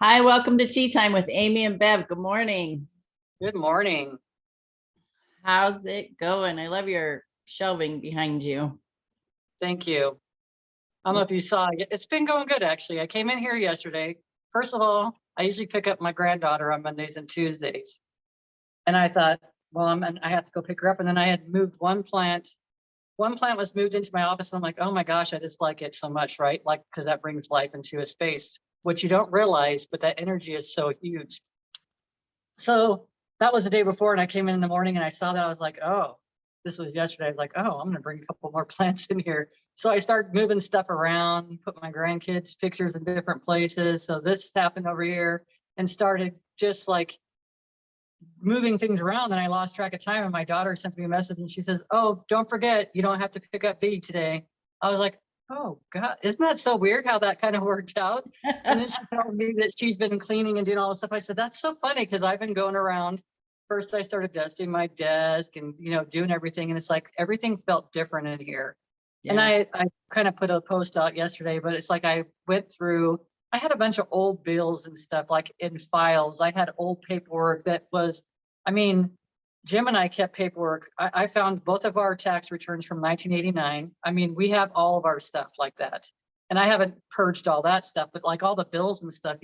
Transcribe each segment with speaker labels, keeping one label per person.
Speaker 1: Hi, welcome to Tea Time with Amie and Bev. Good morning.
Speaker 2: Good morning.
Speaker 1: How's it going? I love your shelving behind you.
Speaker 2: Thank you. I don't know if you saw it. It's been going good, actually. I came in here yesterday. First of all, I usually pick up my granddaughter on Mondays and Tuesdays. And I thought, well, I have to go pick her up. And then I had moved one plant. One plant was moved into my office. And I'm like, oh my gosh, I just like it so much, right? Like, because that brings life into a space, which you don't realize, but that energy is so huge. So that was the day before. And I came in the morning and I saw that. I was like, oh, this was yesterday. I was like, oh, I'm going to bring a couple more plants in here. So I started moving stuff around, put my grandkids' pictures in different places. So this happened over here and started just like moving things around. Then I lost track of time. And my daughter sent me a message and she says, oh, don't forget, you don't have to pick up V today. I was like, oh God, isn't that so weird how that kind of worked out? And then she told me that she's been cleaning and doing all this stuff. I said, that's so funny because I've been going around. First, I started dusting my desk and, doing everything. And it's like everything felt different in here. And
Speaker 1: Yeah.
Speaker 2: I kind of put a post out yesterday, but it's like I went through, I had a bunch of old bills and stuff like in files. I had old paperwork that was, I mean, Jim and I kept paperwork. I found both of our tax returns from 1989. I mean, we have all of our stuff like that. And I haven't purged all that stuff, but like all the bills and stuff,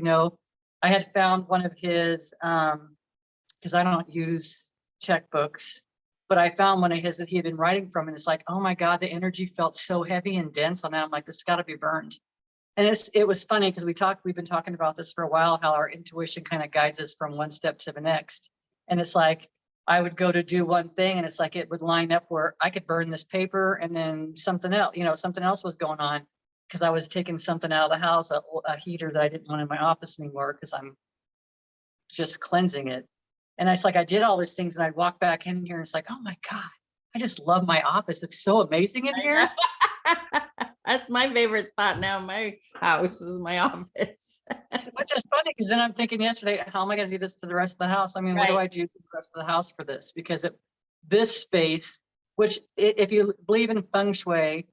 Speaker 2: I had found one of his, because I don't use checkbooks, but I found one of his that he had been writing from. And it's like, oh my God, the energy felt so heavy and dense on that. I'm like, this has got to be burned. And it was funny because we've been talking about this for a while, how our intuition kind of guides us from one step to the next. And it's like, I would go to do one thing and it's like, it would line up where I could burn this paper and then something else, something else was going on because I was taking something out of the house, a heater that I didn't want in my office anymore because I'm just cleansing it. And it's like, I did all these things and I'd walk back in here and it's like, oh my God, I just love my office. It's so amazing in here.
Speaker 1: That's my favorite spot now. My house is my office.
Speaker 2: Which is funny because then I'm thinking yesterday, how am I going to do this to the rest of the house? I mean, what do I do to the rest of the house for this? Because this space, which if you believe in feng shui,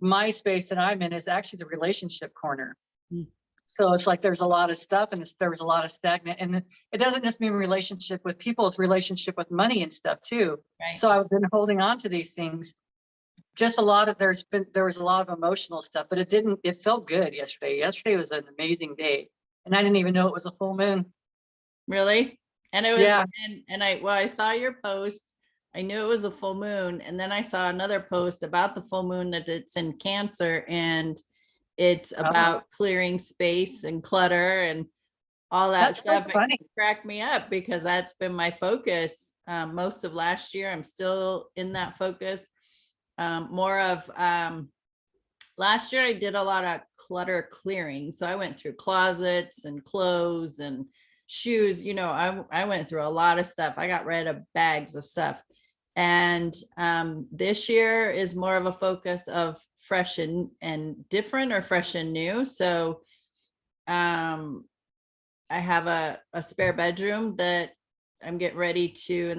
Speaker 2: my space that I'm in is actually the relationship corner.
Speaker 1: Mm.
Speaker 2: So it's like there's a lot of stuff and there was a lot of stagnant. And it doesn't just mean relationship with people, it's relationship with money and stuff too.
Speaker 1: Right.
Speaker 2: So I've been holding on to these things. Just there was a lot of emotional stuff, but it felt good yesterday. Yesterday was an amazing day. And I didn't even know it was a full moon.
Speaker 1: Really? And it was,
Speaker 2: Yeah.
Speaker 1: I saw your post. I knew it was a full moon. And then I saw another post about the full moon that it's in Cancer and it's about clearing space and clutter and all that
Speaker 2: That's
Speaker 1: stuff.
Speaker 2: so funny.
Speaker 1: It cracked me up because that's been my focus most of last year. I'm still in that focus. More of last year I did a lot of clutter clearing. So I went through closets and clothes and shoes. I went through a lot of stuff. I got rid of bags of stuff. And this year is more of a focus of fresh and different, or fresh and new. So I have a spare bedroom that I'm getting ready to,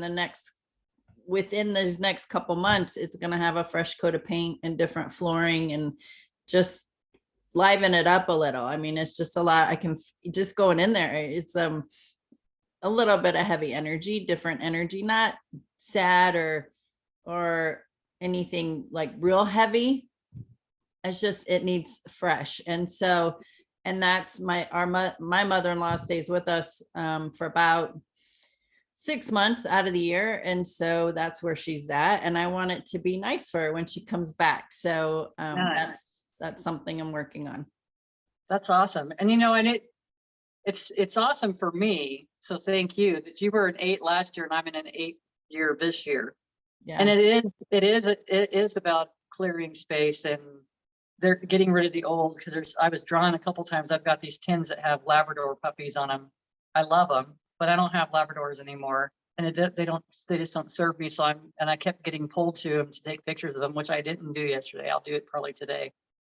Speaker 1: within these next couple months, it's going to have a fresh coat of paint and different flooring and just liven it up a little. I mean, it's just a lot. I can just going in there. It's a little bit of heavy energy, different energy, not sad or anything like real heavy. It's just, it needs fresh. And so, and that's my mother-in-law stays with us for about 6 months out of the year. And so that's where she's at. And I want it to be nice for her when she comes back. So
Speaker 2: Nice.
Speaker 1: that's something I'm working on.
Speaker 2: That's awesome. And and it's awesome for me. So thank you that you were an 8 last year and I'm in an 8 year this year.
Speaker 1: Yeah.
Speaker 2: And it is about clearing space and they're getting rid of the old because I was drawn a couple times. I've got these tins that have Labrador puppies on them. I love them, but I don't have Labradors anymore. And they just don't serve me. So I kept getting pulled to them to take pictures of them, which I didn't do yesterday. I'll do it probably today.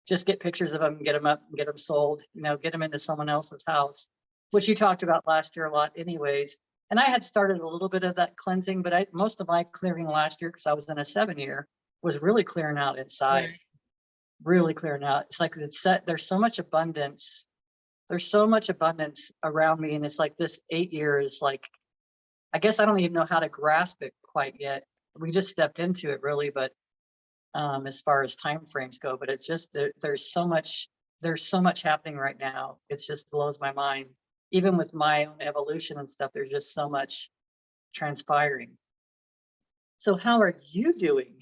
Speaker 2: Just get pictures of them and get them up and get them sold, get them into someone else's house, which you talked about last year a lot anyways. And I had started a little bit of that cleansing, but most of my clearing last year, because I was in a 7 year, was really clearing out inside, really clearing out. It's like there's so much abundance there's so much abundance around me. And it's like this 8 year is like, I guess I don't even know how to grasp it quite yet. We just stepped into it really, but as far as time frames go, but it's just there's so much happening right now. It just blows my mind. Even with my own evolution and stuff, there's just so much transpiring. So how are you doing?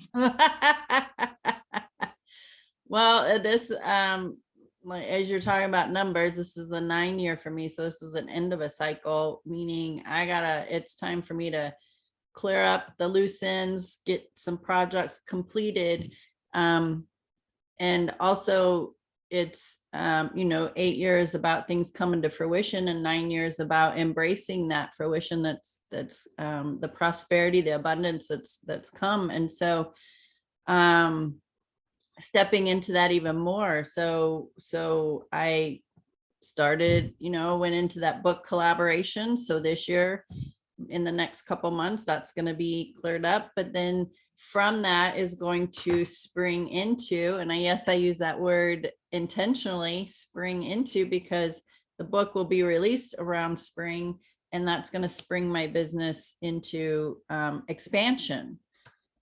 Speaker 1: Well, this like, as you're talking about numbers, this is a 9 year for me. So this is an end of a cycle, meaning it's time for me to clear up the loose ends, get some projects completed. And also it's 8 years about things coming to fruition, and 9 years about embracing that fruition. That's the prosperity, the abundance that's come. And so stepping into that even more. So I started, went into that book collaboration. So this year, in the next couple months, that's going to be cleared up. But then from that is going to spring into, and I use that word intentionally, spring into, because the book will be released around spring, and that's going to spring my business into expansion.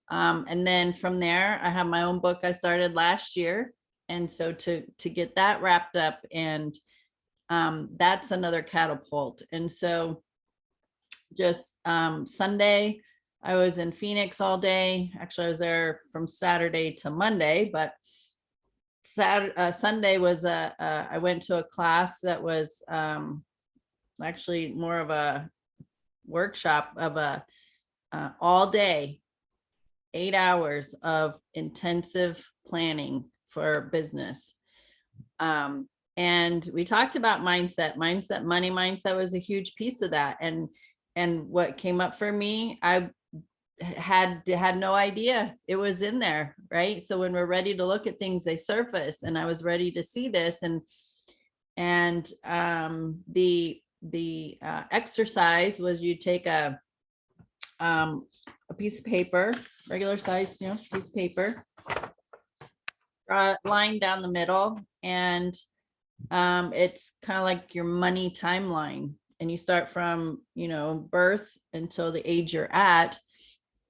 Speaker 1: And then from there, I have my own book I started last year. And so to get that wrapped up, and that's another catapult. And so just Sunday, I was in Phoenix all day. Actually, I was there from Saturday to Monday, but Sunday was I went to a class that was actually more of a workshop of a all day, 8 hours of intensive planning for business. And we talked about mindset, money mindset was a huge piece of that. And what came up for me, I had no idea it was in there, right? So when we're ready to look at things, they surface, and I was ready to see this. And the exercise was, you take a piece of paper, regular size, piece of paper, draw a line down the middle, and it's kind of like your money timeline. And you start from, birth until the age you're at.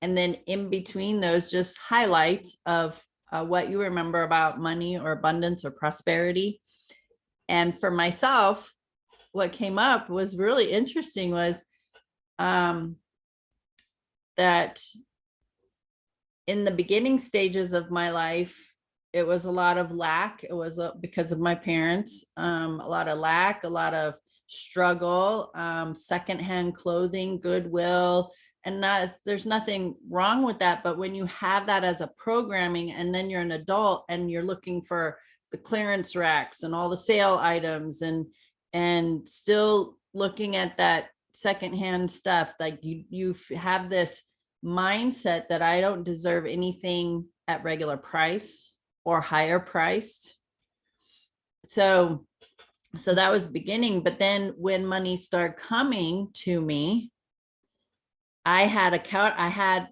Speaker 1: And then in between those, just highlights of what you remember about money or abundance or prosperity. And for myself, what came up was really interesting was that in the beginning stages of my life, it was a lot of lack. It was because of my parents, a lot of lack, a lot of struggle, secondhand clothing, Goodwill. And there's nothing wrong with that. But when you have that as a programming, and then you're an adult and you're looking for the clearance racks and all the sale items, and still looking at that secondhand stuff, like you have this mindset that I don't deserve anything at regular price or higher priced. So that was the beginning. But then when money started coming to me, I had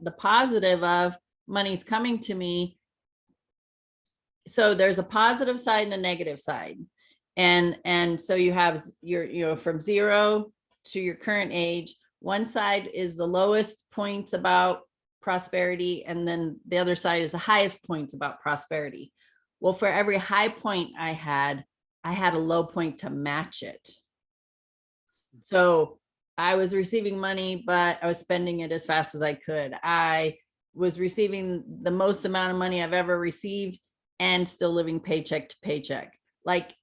Speaker 1: the positive of money's coming to me. So there's a positive side and a negative side. And so you have your, from 0 to your current age. One side is the lowest points about prosperity, and then the other side is the highest points about prosperity. Well, for every high point I had a low point to match it. So I was receiving money, but I was spending it as fast as I could. I was receiving the most amount of money I've ever received and still living paycheck to paycheck. Like,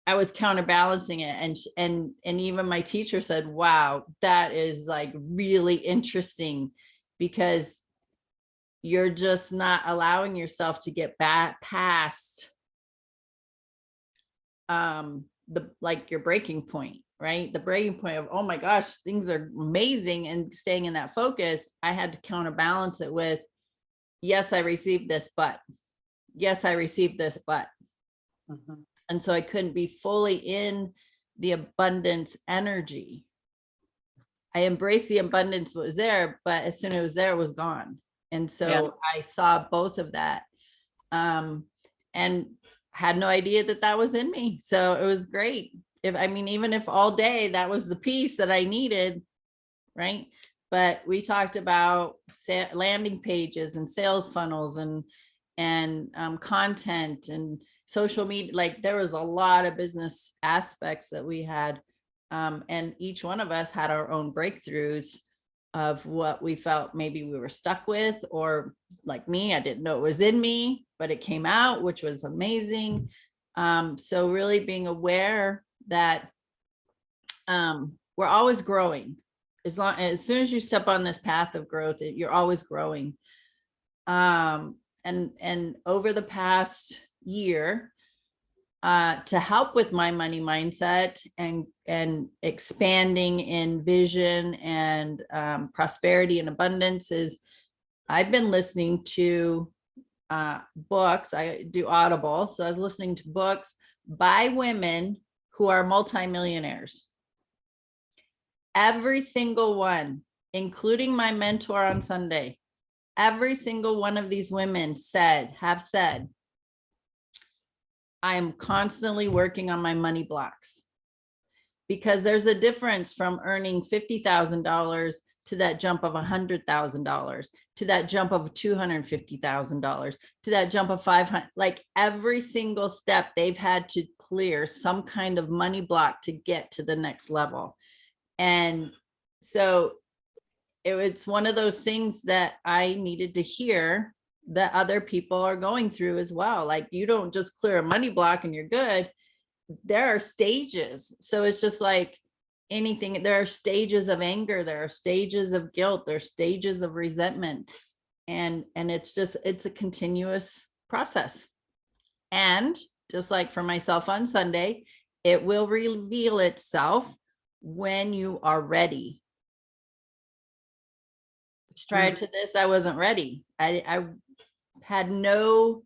Speaker 1: I was counterbalancing it. And even my teacher said, wow, that is like really interesting, because you're just not allowing yourself to get back past your breaking point, right? The breaking point of, oh my gosh, things are amazing, and staying in that focus. I had to counterbalance it with, yes, I received this, but yes, I received this, but. Mm-hmm. And so I couldn't be fully in the abundance energy. I embraced the abundance that was there, but as soon as it was there, it was gone. And so I saw both of that. And had no idea that that was in me. So it was great. Even if all day that was the piece that I needed, right? But we talked about landing pages and sales funnels and content and social media. Like there was a lot of business aspects that we had, and each one of us had our own breakthroughs of what we felt maybe we were stuck with, or like me, I didn't know it was in me, but it came out, which was amazing. So really being aware that we're always growing. As soon as you step on this path of growth, you're always growing. And over the past year, to help with my money mindset and expanding in vision and prosperity and abundance, is I've been listening to books. I do Audible, so I was listening to books by women who are multimillionaires. Every single one, including my mentor on Sunday, every single one of these women have said, I am constantly working on my money blocks, because there's a difference from earning $50,000 to that jump of $100,000, to that jump of $250,000, to that jump of 500. Like every single step they've had to clear some kind of money block to get to the next level. And so it's one of those things that I needed to hear that other people are going through as well. Like you don't just clear a money block and you're good. There are stages. So it's just like anything. There are stages of anger. There are stages of guilt. There are stages of resentment. And it's a continuous process. And just like for myself on Sunday, it will reveal itself when you are ready. Prior to this, I wasn't ready. I had no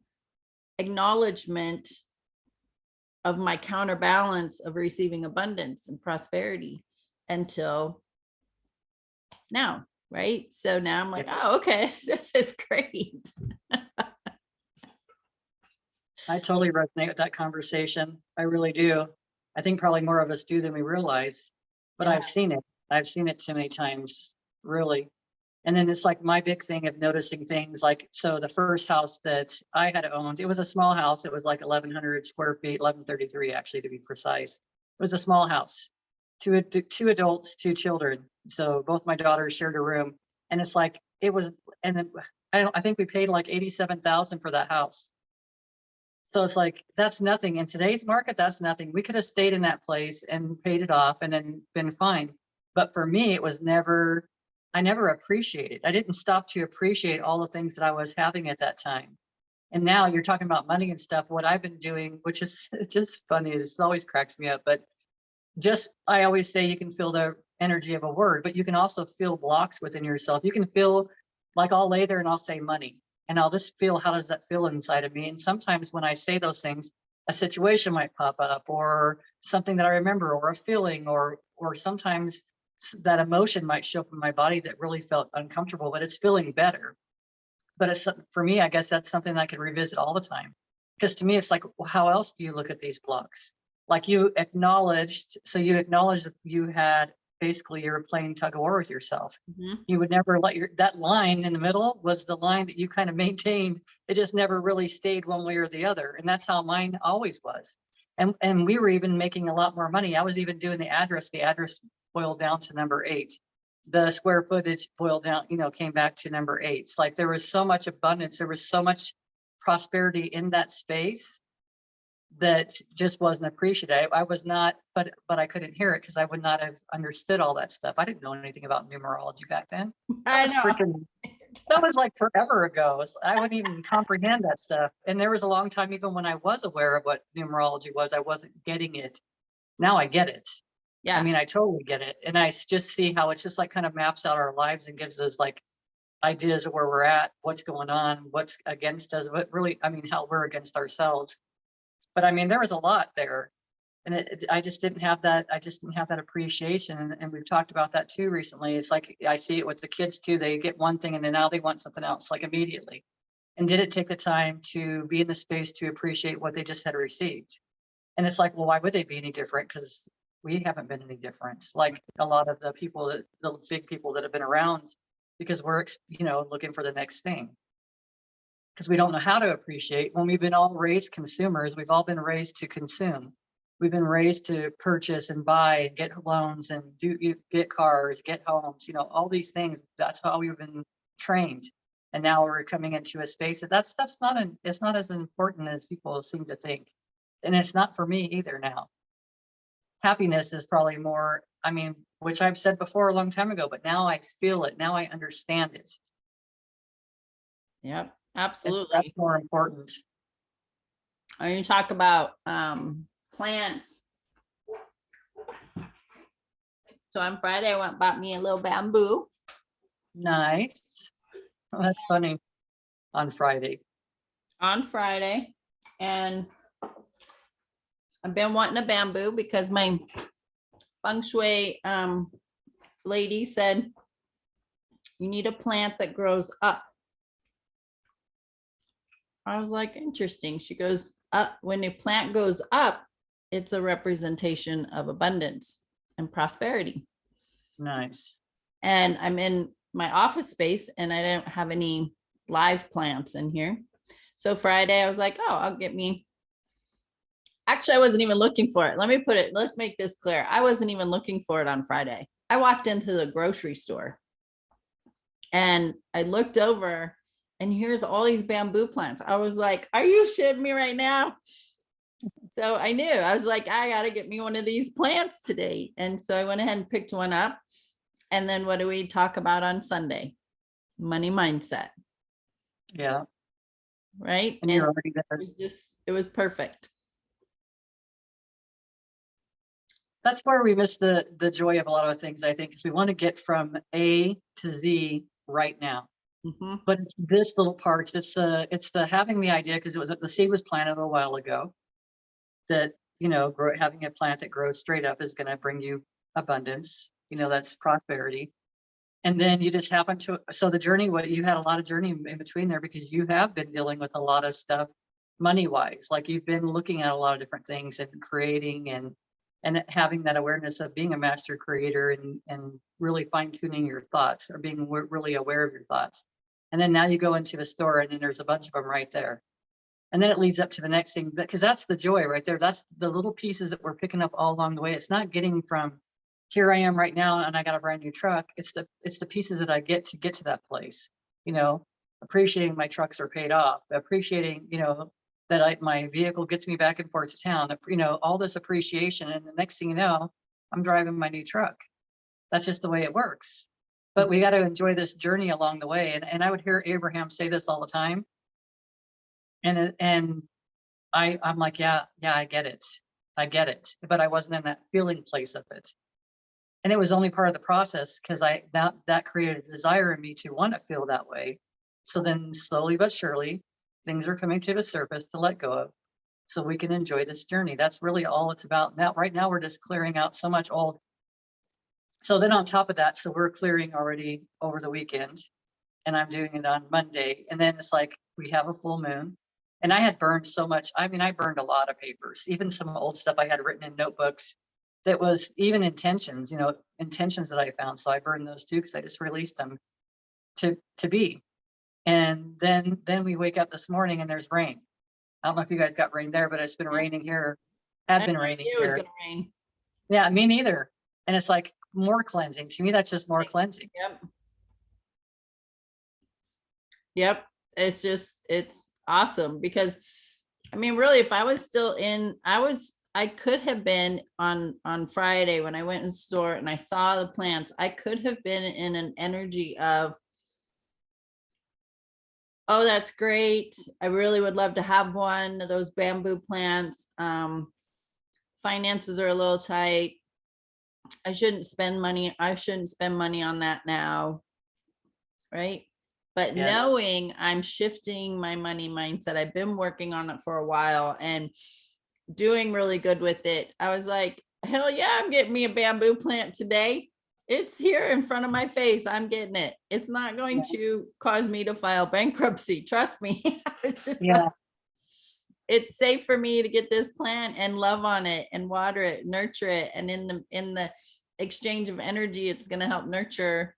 Speaker 1: acknowledgement of my counterbalance of receiving abundance and prosperity until now, right? So now I'm like, oh, okay, this is great.
Speaker 2: I totally resonate with that conversation. I really do. I think probably more of us do than we realize, but
Speaker 1: Yeah.
Speaker 2: I've seen it. I've seen it so many times, really. And then it's like my big thing of noticing things like, so the first house that I had owned, it was a small house. It was like 1,100 square feet, 1,133 actually, to be precise. It was a small house, two adults, two children. So both my daughters shared a room, and it's like, it was, and then I think we paid like 87,000 for that house. So it's like, that's nothing. In today's market, that's nothing. We could have stayed in that place and paid it off and then been fine. But for me, it was never, I never appreciated. I didn't stop to appreciate all the things that I was having at that time. And now you're talking about money and stuff. What I've been doing, which is just funny, this always cracks me up, but just, I always say you can feel the energy of a word, but you can also feel blocks within yourself. You can feel like I'll lay there and I'll say money. And I'll just feel, how does that feel inside of me? And sometimes when I say those things, a situation might pop up, or something that I remember, or a feeling, or sometimes that emotion might show up in my body that really felt uncomfortable, but it's feeling better. But it's, for me, I guess that's something that I could revisit all the time. Because to me, it's like, well, how else do you look at these blocks? Like you acknowledged, so you acknowledged that you had, basically you're playing tug of war with yourself. You would never let that line in the middle was the line that you kind of maintained. It just never really stayed one way or the other. And that's how mine always was. And we were even making a lot more money. I was even doing the address boiled down to number 8. The square footage boiled down, came back to number 8. It's like there was so much abundance. There was so much prosperity in that space that just wasn't appreciated. I was not, but I couldn't hear it because I would not have understood all that stuff. I didn't know anything about numerology back then.
Speaker 1: I know.
Speaker 2: That was like forever ago. I wouldn't even comprehend that stuff. And there was a long time, even when I was aware of what numerology was, I wasn't getting it. Now I get it.
Speaker 1: Yeah.
Speaker 2: I mean, I totally get it. And I just see how it's just like kind of maps out our lives and gives us like ideas of where we're at, what's going on, what's against us, what really, I mean, how we're against ourselves. But I mean, there was a lot there, and I just didn't have that. I just didn't have that appreciation. And we've talked about that too recently. It's like, I see it with the kids too. They get one thing and then now they want something else, like immediately. and didn't take the time to be in the space to appreciate what they just had received. And it's like, well, why would they be any different? Because we haven't been any different. Like a lot of the people that the big people that have been around, because we're, looking for the next thing. Because we don't know how to appreciate when we've been all raised consumers. We've all been raised to consume. We've been raised to purchase and buy and get loans and get cars, get homes, all these things. That's how we've been trained. And now we're coming into a space that stuff's it's not as important as people seem to think. And it's not for me either now. Happiness is probably more, which I've said before a long time ago, but now I feel it. Now I understand it.
Speaker 1: Yep,
Speaker 2: That's
Speaker 1: absolutely.
Speaker 2: more important.
Speaker 1: When you talk about plants. So on Friday, I went and bought me a little bamboo.
Speaker 2: Nice. Oh, that's funny. On Friday.
Speaker 1: And I've been wanting a bamboo because my feng shui lady said you need a plant that grows up. I was like, interesting. She goes, when a plant goes up, it's a representation of abundance and prosperity.
Speaker 2: Nice.
Speaker 1: And I'm in my office space and I don't have any live plants in here. So Friday I was like, oh, I'll get me. Actually, I wasn't even looking for it. Let's make this clear. I wasn't even looking for it on Friday. I walked into the grocery store and I looked over and here's all these bamboo plants. I was like, are you shitting me right now? So I knew, I was like, I got to get me one of these plants today. And so I went ahead and picked one up. And then what do we talk about on Sunday? Money mindset.
Speaker 2: Yeah.
Speaker 1: Right.
Speaker 2: And you're already there.
Speaker 1: It was perfect.
Speaker 2: That's where we miss the joy of a lot of things, I think, because we want to get from A to Z right now.
Speaker 1: Mm-hmm.
Speaker 2: But it's this little parts. It's the having the idea, because the seed was planted a while ago, that having a plant that grows straight up is going to bring you abundance. That's prosperity. And then you just happen to, so the journey, you had a lot of journey in between there, because you have been dealing with a lot of stuff money wise. Like you've been looking at a lot of different things and creating and having that awareness of being a master creator and really fine tuning your thoughts, or being really aware of your thoughts. And then now you go into a store and then there's a bunch of them right there. And then it leads up to the next thing, because that's the joy right there. That's the little pieces that we're picking up all along the way. It's not getting from here I am right now and I got a brand new truck. It's the pieces that I get to that place, appreciating my trucks are paid off, appreciating, that my vehicle gets me back and forth to town, all this appreciation. And the next thing you know, I'm driving my new truck. That's just the way it works. But we got to enjoy this journey along the way. And I would hear Abraham say this all the time. And I'm like, yeah, I get it. But I wasn't in that feeling place of it. And it was only part of the process, because that created a desire in me to want to feel that way. So then slowly but surely, things are coming to the surface to let go of, so we can enjoy this journey. That's really all it's about. Now, right now, we're just clearing out so much old. So then on top of that, so we're clearing already over the weekend, and I'm doing it on Monday. And then it's like, we have a full moon. And I had burned so much. I burned a lot of papers, even some old stuff I had written in notebooks that was even intentions that I found. So I burned those too, because I just released them to be. And then we wake up this morning and there's rain. I don't know if you guys got rain there, but it's been raining here. Had been raining here.
Speaker 1: It was gonna rain.
Speaker 2: Yeah, me neither. And it's like more cleansing. To me, that's just more cleansing.
Speaker 1: Yep. It's awesome, because really, if I was still I could have been on Friday when I went in the store and I saw the plants, I could have been in an energy of, oh, that's great. I really would love to have one of those bamboo plants. Finances are a little tight. I shouldn't spend money on that now. Right. But
Speaker 2: Yes.
Speaker 1: knowing I'm shifting my money mindset, I've been working on it for a while and doing really good with it. I was like, hell yeah, I'm getting me a bamboo plant today. it's here in front of my face. I'm getting it. It's not going
Speaker 2: Yeah.
Speaker 1: to cause me to file bankruptcy. Trust me. It's just like,
Speaker 2: Yeah.
Speaker 1: it's safe for me to get this plant and love on it and water it, nurture it. And in the exchange of energy, it's going to help nurture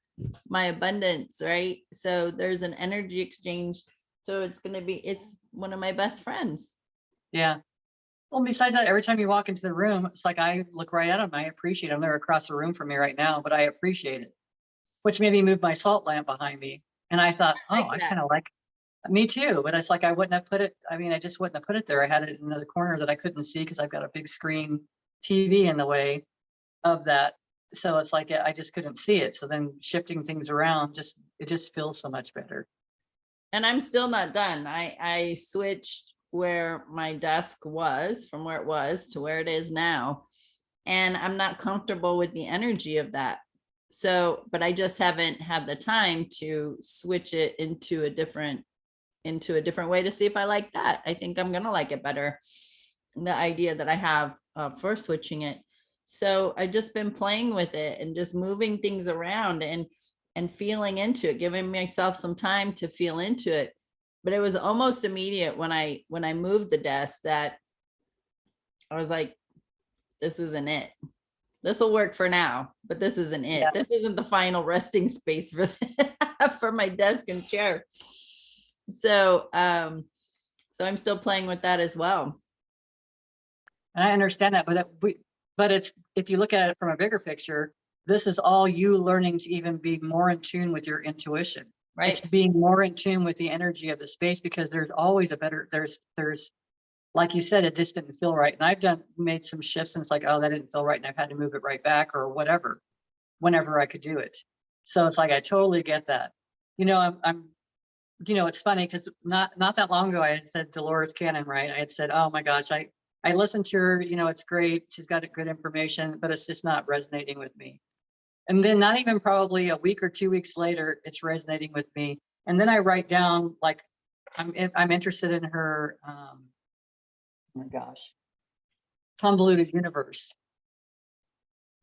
Speaker 1: my abundance, right? So there's an energy exchange. So it's going to be, it's one of my best friends.
Speaker 2: Yeah. Well, besides that, every time you walk into the room, it's like I look right at them. I appreciate them. They're across the room from me right now, but I appreciate it, which made me move my salt lamp behind me. And I thought,
Speaker 1: I
Speaker 2: oh,
Speaker 1: like
Speaker 2: I
Speaker 1: that.
Speaker 2: kind of like me too. But it's like I wouldn't have put it. I mean, I just wouldn't have put it there. I had it in another corner that I couldn't see because I've got a big screen TV in the way of that. So it's like I just couldn't see it. So then shifting things around, it just feels so much better.
Speaker 1: And I'm still not done. I switched where my desk was from where it was to where it is now. And I'm not comfortable with the energy of that. So, but I just haven't had the time to switch it into a different way to see if I like that. I think I'm gonna like it better. The idea that I have for switching it. So I've just been playing with it and just moving things around and feeling into it, giving myself some time to feel into it. But it was almost immediate when I moved the desk that I was like, this isn't it. This will work for now, but this isn't
Speaker 2: Yeah.
Speaker 1: it. This isn't the final resting space for for my desk and chair. So so I'm still playing with that as well.
Speaker 2: And I understand that, but it's, if you look at it from a bigger picture, this is all you learning to even be more in tune with your intuition. It's
Speaker 1: Right.
Speaker 2: being more in tune with the energy of the space, because there's always a better, there's, like you said, it just didn't feel right. And I've made some shifts and it's like, oh, that didn't feel right. And I've had to move it right back or whatever, whenever I could do it. So it's like, I totally get that. I'm it's funny because not that long ago I had said Dolores Cannon, right? I had said, oh my gosh, I listened to her, it's great. She's got good information, but it's just not resonating with me. And then not even probably a week or 2 weeks later, it's resonating with me. And then I write down, like, I'm interested in her, oh my gosh, convoluted universe.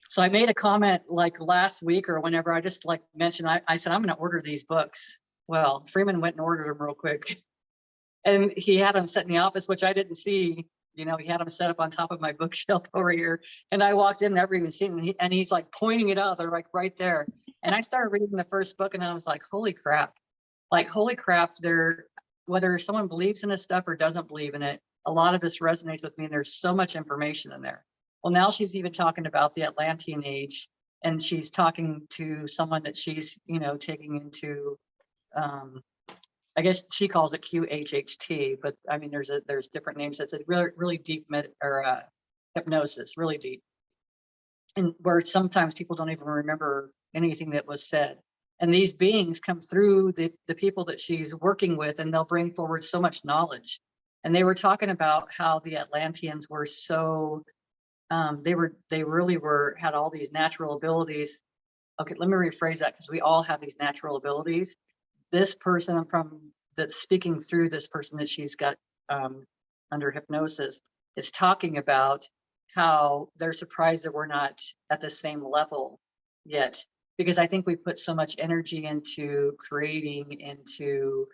Speaker 2: So I made a comment like last week or whenever, I just like mentioned, I said, I'm going to order these books. Well, Freeman went and ordered them real quick. And he had them set in the office, which I didn't see. He had them set up on top of my bookshelf over here. And I walked in, never even seen them. And he's like pointing it out. They're like right there. And I started reading the first book and I was like, holy crap. Like, holy crap. Whether someone believes in this stuff or doesn't believe in it, a lot of this resonates with me. And there's so much information in there. Well, now she's even talking about the Atlantean age. And she's talking to someone that she's, taking into, I guess she calls it QHHT, but I mean, there's different names. It's a really, really deep hypnosis, really deep. And where sometimes people don't even remember anything that was said. And these beings come through the people that she's working with, and they'll bring forward so much knowledge. And they were talking about how the Atlanteans were so, they really had all these natural abilities. Okay, let me rephrase that, because we all have these natural abilities. This person that's speaking through this person that she's got under hypnosis is talking about how they're surprised that we're not at the same level yet, because I think we put so much energy into creating, into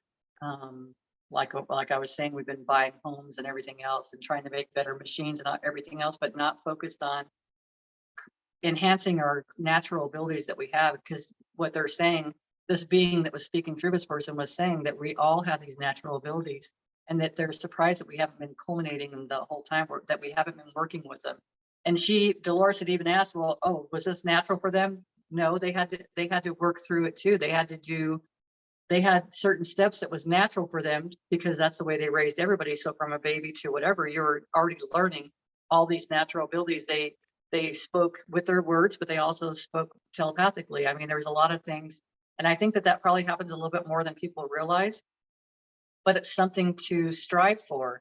Speaker 2: like I was saying, we've been buying homes and everything else and trying to make better machines and everything else, but not focused on enhancing our natural abilities that we have. Because what they're saying, this being that was speaking through this person was saying that we all have these natural abilities, and that they're surprised that we haven't been culminating in the whole time, that we haven't been working with them. And Dolores had even asked, well, oh, was this natural for them? No, they had to work through it too. They had certain steps that was natural for them, because that's the way they raised everybody. So from a baby to whatever, you're already learning all these natural abilities. They spoke with their words, but they also spoke telepathically. I mean, there was a lot of things. And I think that probably happens a little bit more than people realize, but it's something to strive for.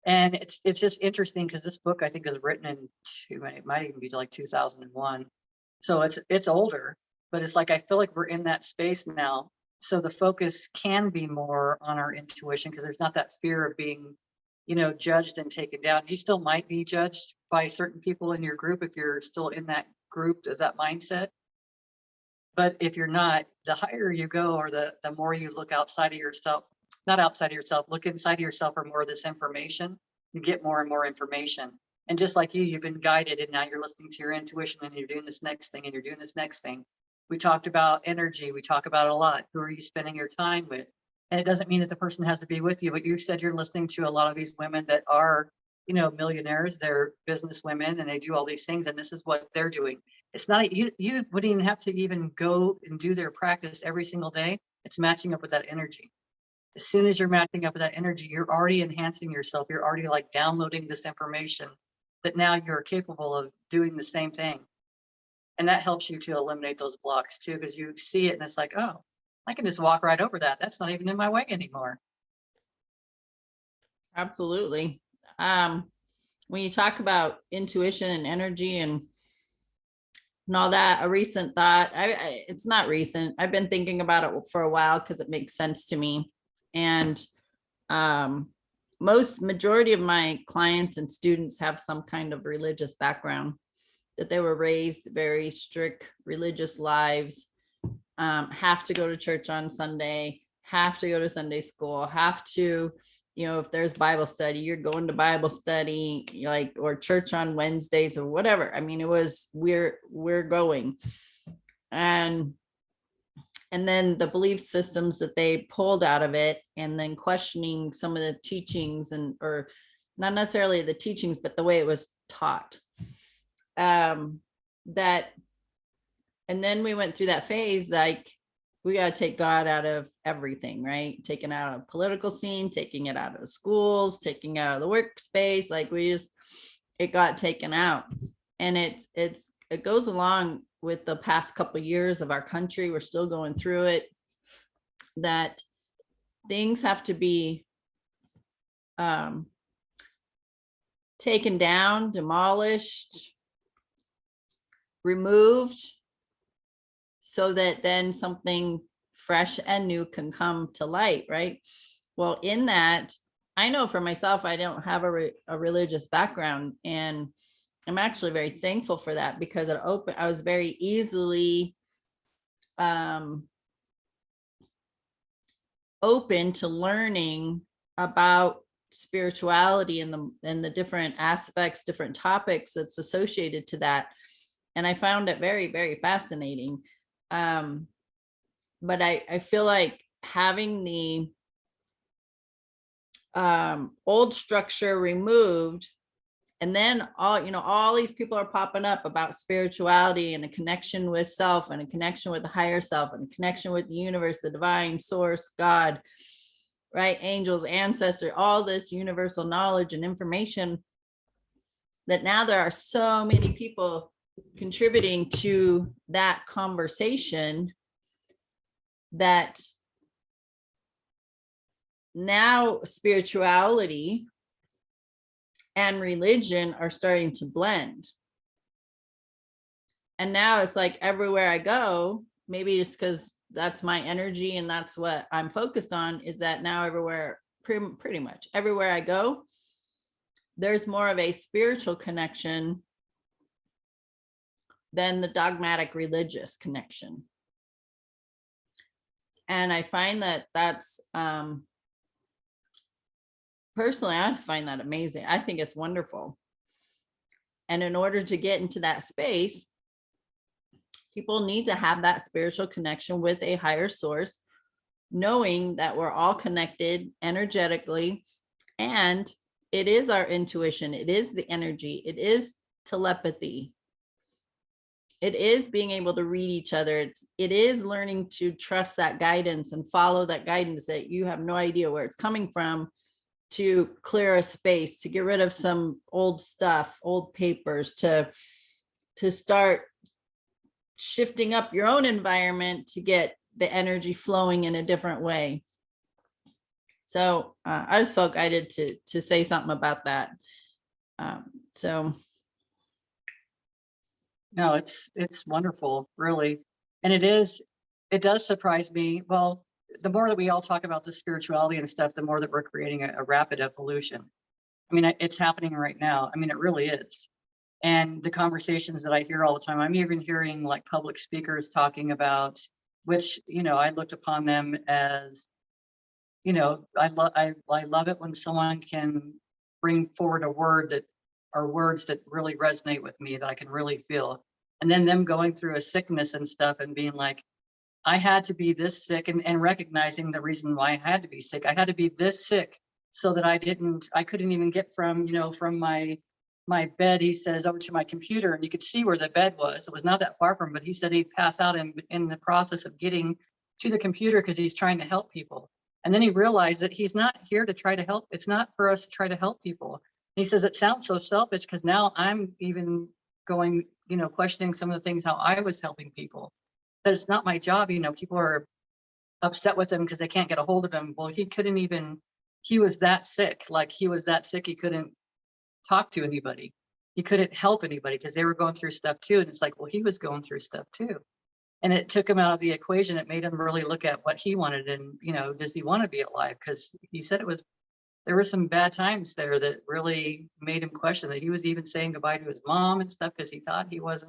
Speaker 2: And it's just interesting, because this book, I think, is written it might even be like 2001. So it's older, but it's like, I feel like we're in that space now. So the focus can be more on our intuition, because there's not that fear of being, judged and taken down. You still might be judged by certain people in your group if you're still in that group, that mindset. But if you're not, the higher you go, or the more you look outside of yourself, not outside of yourself, look inside of yourself for more of this information, you get more and more information. And just like you've been guided, and now you're listening to your intuition, and you're doing this next thing, and you're doing this next thing. We talked about energy. We talk about it a lot. Who are you spending your time with? And it doesn't mean that the person has to be with you, but you said you're listening to a lot of these women that are, millionaires. They're business women, and they do all these things, and this is what they're doing. It's not, you wouldn't even have to even go and do their practice every single day. It's matching up with that energy. As soon as you're matching up with that energy, you're already enhancing yourself. You're already like downloading this information that now you're capable of doing the same thing. And that helps you to eliminate those blocks too, because you see it and it's like, oh, I can just walk right over that. That's not even in my way anymore.
Speaker 1: Absolutely. When you talk about intuition and energy and all that, a recent thought, it's not recent. I've been thinking about it for a while because it makes sense to me. And majority of my clients and students have some kind of religious background, that they were raised very strict religious lives, have to go to church on Sunday, have to go to Sunday school, have to, if there's Bible study, you're going to Bible study, or church on Wednesdays or whatever. I mean, it was, we're going. And then the belief systems that they pulled out of it, and then questioning some of the teachings, or not necessarily the teachings, but the way it was taught. And then we went through that phase, like, we got to take God out of everything, right? Taking out of political scene, taking it out of the schools, taking it out of the workspace. Like, it got taken out. And it goes along with the past couple of years of our country. We're still going through it, that things have to be taken down, demolished, removed, so that then something fresh and new can come to light, right? Well, in that, I know for myself, I don't have a religious background, and I'm actually very thankful for that, because I was very easily open to learning about spirituality and the different aspects, different topics that's associated to that. And I found it very, very fascinating. But I feel like having the old structure removed, and then all these people are popping up about spirituality and a connection with self, and a connection with the higher self, and a connection with the universe, the divine source, God, right? Angels, ancestors, all this universal knowledge and information, that now there are so many people contributing to that conversation, that now spirituality and religion are starting to blend. And now it's like, everywhere I go, maybe just because that's my energy and that's what I'm focused on, is that now everywhere, pretty much everywhere I go, there's more of a spiritual connection than the dogmatic religious connection. And I find that that's personally, I just find that amazing. I think it's wonderful. And in order to get into that space, people need to have that spiritual connection with a higher source, knowing that we're all connected energetically, and it is our intuition, it is the energy, it is telepathy, it is being able to read each other, it is learning to trust that guidance and follow that guidance that you have no idea where it's coming from, to clear a space, to get rid of some old stuff, old papers, to start shifting up your own environment to get the energy flowing in a different way. So I just felt guided to say something about that. So
Speaker 2: No, it's wonderful, really. And it does surprise me. Well, the more that we all talk about the spirituality and stuff, the more that we're creating a rapid evolution. I mean, it's happening right now. I mean, it really is. And the conversations that I hear all the time, I'm even hearing like public speakers talking about, which, I looked upon them as, I love it when someone can bring forward a word that are words that really resonate with me, that I can really feel. And then them going through a sickness and stuff and being like, I had to be this sick, and recognizing the reason why I had to be sick. I had to be this sick so that I couldn't even get from my bed, he says, over to my computer, and you could see where the bed was. It was not that far from, but he said he'd pass out in the process of getting to the computer because he's trying to help people. And then he realized that he's not here to try to help. It's not for us to try to help people. He says it sounds so selfish because now I'm even going, questioning some of the things how I was helping people. That it's not my job. People are upset with him because they can't get a hold of him. Well, he was that sick. Like he was that sick, he couldn't talk to anybody. He couldn't help anybody because they were going through stuff too. And it's like, well, he was going through stuff too. And it took him out of the equation. It made him really look at what he wanted and, does he want to be alive? Because he said there were some bad times there that really made him question that. He was even saying goodbye to his mom and stuff because he thought he was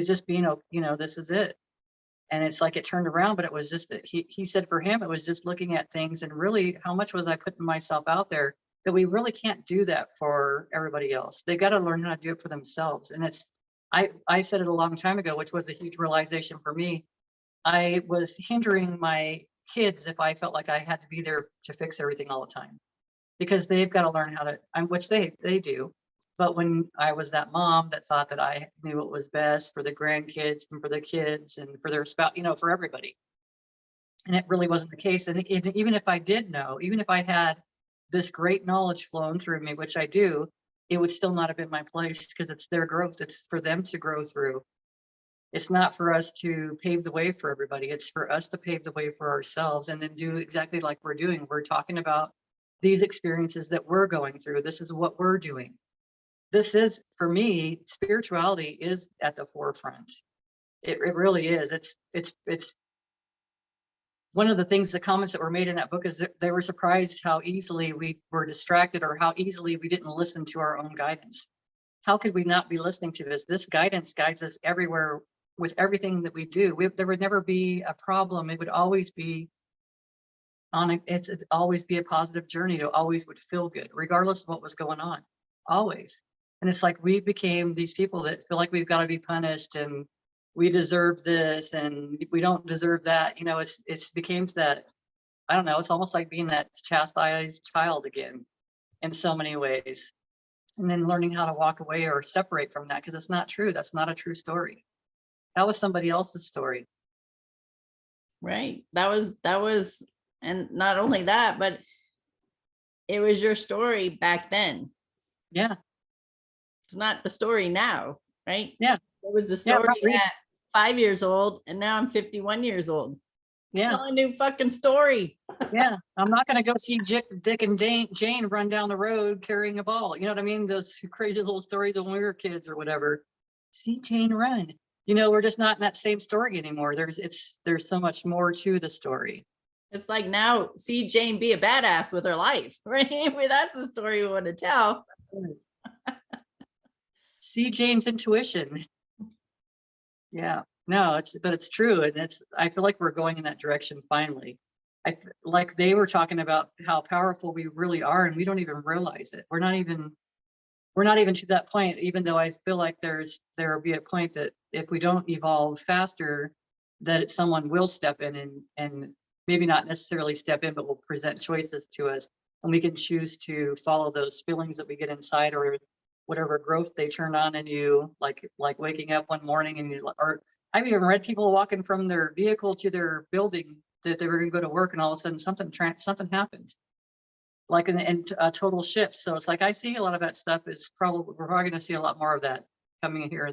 Speaker 2: just being, this is it. And it's like it turned around, but it was just that he said for him, it was just looking at things and really how much was I putting myself out there, that we really can't do that for everybody else. They got to learn how to do it for themselves. And I said it a long time ago, which was a huge realization for me. I was hindering my kids if I felt like I had to be there to fix everything all the time, because they've got to learn how to, which they do. But when I was that mom that thought that I knew what was best for the grandkids and for the kids and for their spouse, for everybody. And it really wasn't the case. And even if I did know, even if I had this great knowledge flowing through me, which I do, it would still not have been my place because it's their growth. It's for them to grow through. It's not for us to pave the way for everybody. It's for us to pave the way for ourselves and then do exactly like we're doing. We're talking about these experiences that we're going through. This is what we're doing. This is, for me, spirituality is at the forefront. It really is. It's one of the things, the comments that were made in that book is that they were surprised how easily we were distracted or how easily we didn't listen to our own guidance. How could we not be listening to this? This guidance guides us everywhere with everything that we do. There would never be a problem. It would always be it's always be a positive journey. It always would feel good, regardless of what was going on, always. And it's like we became these people that feel like we've got to be punished and we deserve this and we don't deserve that. It's became that, I don't know, it's almost like being that chastised child again in so many ways. And then learning how to walk away or separate from that, because it's not true. That's not a true story. That was somebody else's story.
Speaker 1: Right. That was, and not only that, but it was your story back then.
Speaker 2: Yeah.
Speaker 1: It's not the story now, right?
Speaker 2: Yeah.
Speaker 1: It was the story at 5 years old, and now I'm 51 years old.
Speaker 2: Yeah.
Speaker 1: Tell a new fucking story.
Speaker 2: Yeah. I'm not going to go see Dick and Jane run down the road carrying a ball. You know what I mean? Those crazy little stories when we were kids or whatever. See Jane run. We're just not in that same story anymore. There's so much more to the story.
Speaker 1: It's like now see Jane be a badass with her life, right? That's the story we want to tell.
Speaker 2: See Jane's intuition. Yeah, no, but it's true. And I feel like we're going in that direction finally. Like they were talking about how powerful we really are, and we don't even realize it. We're not even to that point, even though I feel like there will be a point that if we don't evolve faster, that someone will step in and maybe not necessarily step in, but will present choices to us. And we can choose to follow those feelings that we get inside or whatever growth they turn on in you, like waking up one morning and or I've even read people walking from their vehicle to their building that they were going to go to work and all of a sudden something happened. Like a total shift. So it's like I see a lot of that stuff is we're probably going to see a lot more of that coming here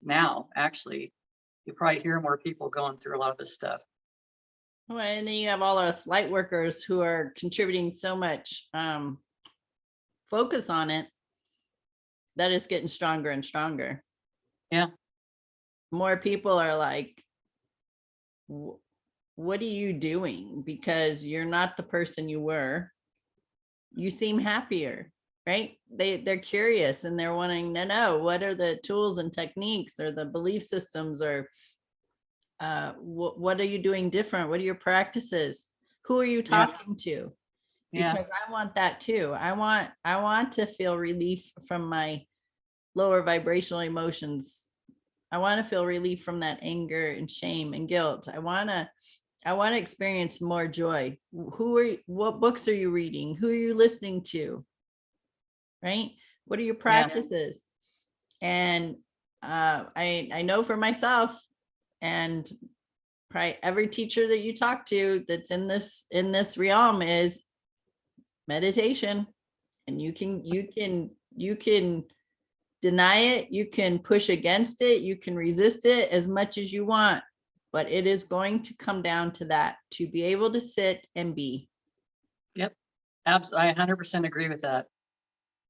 Speaker 2: now. Actually, you probably hear more people going through a lot of this stuff.
Speaker 1: Well, and then you have all us light workers who are contributing so much focus on it that it's getting stronger and stronger.
Speaker 2: Yeah.
Speaker 1: More people are like, what are you doing? Because you're not the person you were. You seem happier. right? They're curious and they're wanting to know what are the tools and techniques or the belief systems, or what are you doing different? What are your practices? Who are you
Speaker 2: Yeah.
Speaker 1: talking to?
Speaker 2: Yeah.
Speaker 1: Because I want that too. I want to feel relief from my lower vibrational emotions. I want to feel relief from that anger and shame and guilt. I want to experience more joy. What books are you reading? Who are you listening to? Right? What are your
Speaker 2: Yeah.
Speaker 1: practices? And I know for myself, and probably every teacher that you talk to that's in this realm, is meditation. And you can deny it, you can push against it, you can resist it as much as you want, but it is going to come down to that, to be able to sit and be.
Speaker 2: Yep. Absolutely. I 100% agree with that.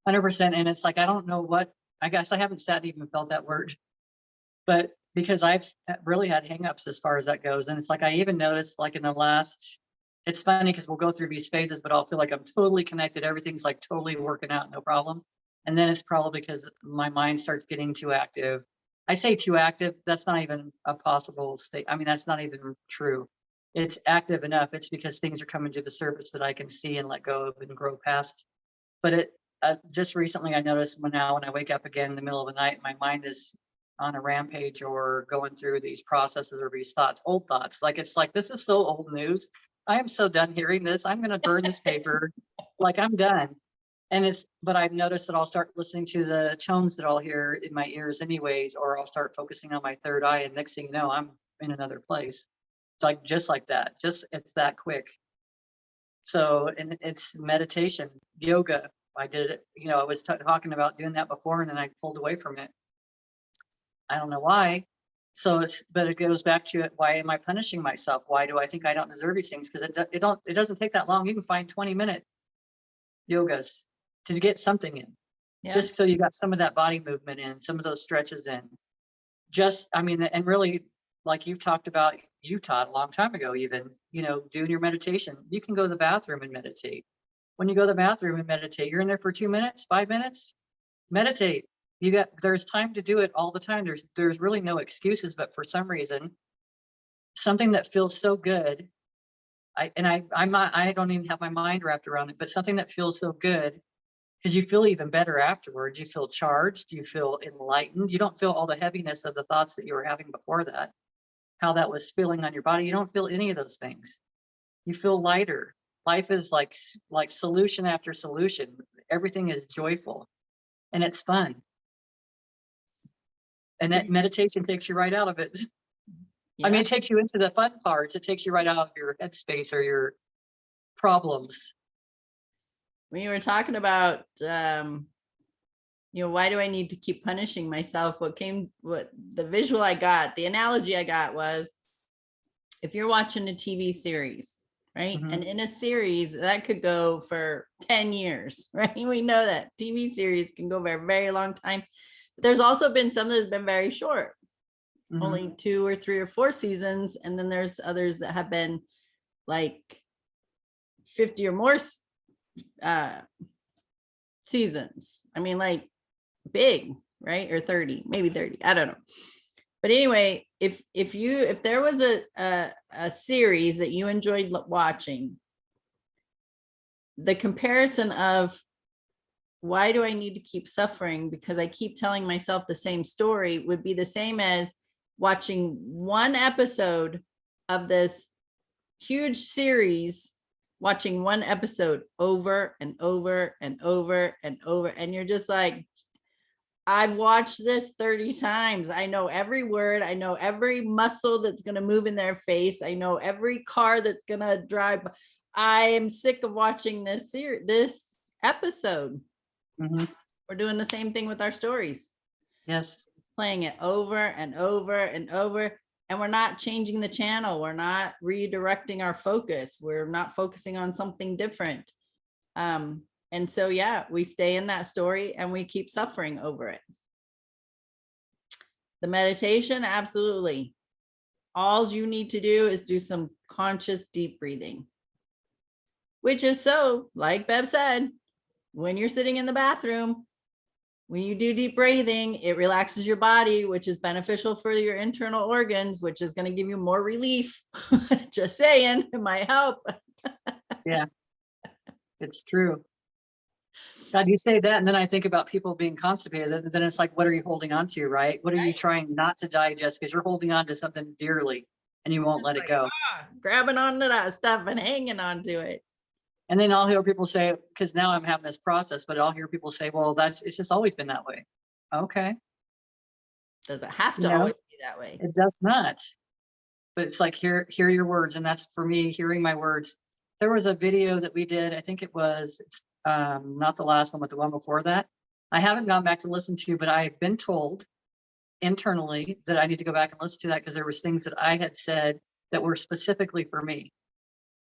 Speaker 2: 100%. And it's like, I don't know what, I guess I haven't sat and even felt that word, but because I've really had hangups as far as that goes. And it's like, I even noticed like in the last, it's funny because we'll go through these phases, but I'll feel like I'm totally connected. Everything's like totally working out, no problem. And then it's probably because my mind starts getting too active. I say too active, that's not even a possible state. I mean, that's not even true. It's active enough. It's because things are coming to the surface that I can see and let go of and grow past. But it just recently I noticed when I wake up again in the middle of the night, my mind is on a rampage or going through these processes or these thoughts, old thoughts. Like it's like, this is so old news. I am so done hearing this. I'm gonna burn this paper. Like I'm done. And but I've noticed that I'll start listening to the tones that I'll hear in my ears anyways, or I'll start focusing on my third eye, and next thing you know, I'm in another place. It's like just like that. Just it's that quick. So, and it's meditation, yoga. I did it, I was talking about doing that before, and then I pulled away from it. I don't know why. So but it goes back to it. Why am I punishing myself? Why do I think I don't deserve these things? Because it doesn't take that long. You can find 20-minute yogas to get something in,
Speaker 1: Yeah.
Speaker 2: just so you got some of that body movement in, some of those stretches in. I mean, and really, like you've talked about, you taught a long time ago, even, doing your meditation. You can go to the bathroom and meditate. When you go to the bathroom and meditate, you're in there for 2 minutes, 5 minutes, meditate. There's time to do it all the time. There's really no excuses, but for some reason, something that feels so good, I don't even have my mind wrapped around it, but something that feels so good, because you feel even better afterwards. You feel charged, you feel enlightened. You don't feel all the heaviness of the thoughts that you were having before that, how that was feeling on your body. You don't feel any of those things. You feel lighter. Life is like solution after solution. Everything is joyful and it's fun. And that meditation takes you right out of it.
Speaker 1: Yeah.
Speaker 2: I mean, it takes you into the fun parts. It takes you right out of your headspace or your problems.
Speaker 1: When you were talking about, why do I need to keep punishing myself? What the visual I got, the analogy I got was, if you're watching a TV series, right?
Speaker 2: Mhm.
Speaker 1: And in a series that could go for 10 years, right? We know that TV series can go for a very long time. But there's also been some that's been very short,
Speaker 2: Mhm.
Speaker 1: only 2 or 3 or 4 seasons. And then there's others that have been like 50 or more seasons. I mean, like big, right? Or 30, maybe 30. I don't know. But anyway, if there was a series that you enjoyed watching, the comparison of, why do I need to keep suffering because I keep telling myself the same story, would be the same as watching one episode of this huge series, watching one episode over and over and over and over, and you're just like, I've watched this 30 times. I know every word. I know every muscle that's going to move in their face. I know every car that's going to drive. I am sick of watching this episode.
Speaker 2: Mhm.
Speaker 1: We're doing the same thing with our stories.
Speaker 2: Yes.
Speaker 1: Playing it over and over and over. And we're not changing the channel. We're not redirecting our focus. We're not focusing on something different. And so, yeah, we stay in that story and we keep suffering over it. The meditation, absolutely. All you need to do is do some conscious deep breathing, which is so, like Bev said, when you're sitting in the bathroom, when you do deep breathing, it relaxes your body, which is beneficial for your internal organs, which is going to give you more relief. Just saying, it might help.
Speaker 2: Yeah, it's true. God, you say that, and then I think about people being constipated, and then it's like, what are you holding on to, right? What are you
Speaker 1: Right.
Speaker 2: trying not to digest because you're holding on to something dearly and you won't let it go?
Speaker 1: Grabbing onto that stuff and hanging on to it.
Speaker 2: And then I'll hear people say, because now I'm having this process, but I'll hear people say, well, it's just always been that way. Okay.
Speaker 1: Does it have
Speaker 2: You
Speaker 1: to
Speaker 2: know,
Speaker 1: always be that way?
Speaker 2: it does not. But it's like, hear your words. And that's for me, hearing my words. There was a video that we did. I think it's not the last one, but the one before that. I haven't gone back to listen to, but I've been told internally that I need to go back and listen to that because there was things that I had said that were specifically for me.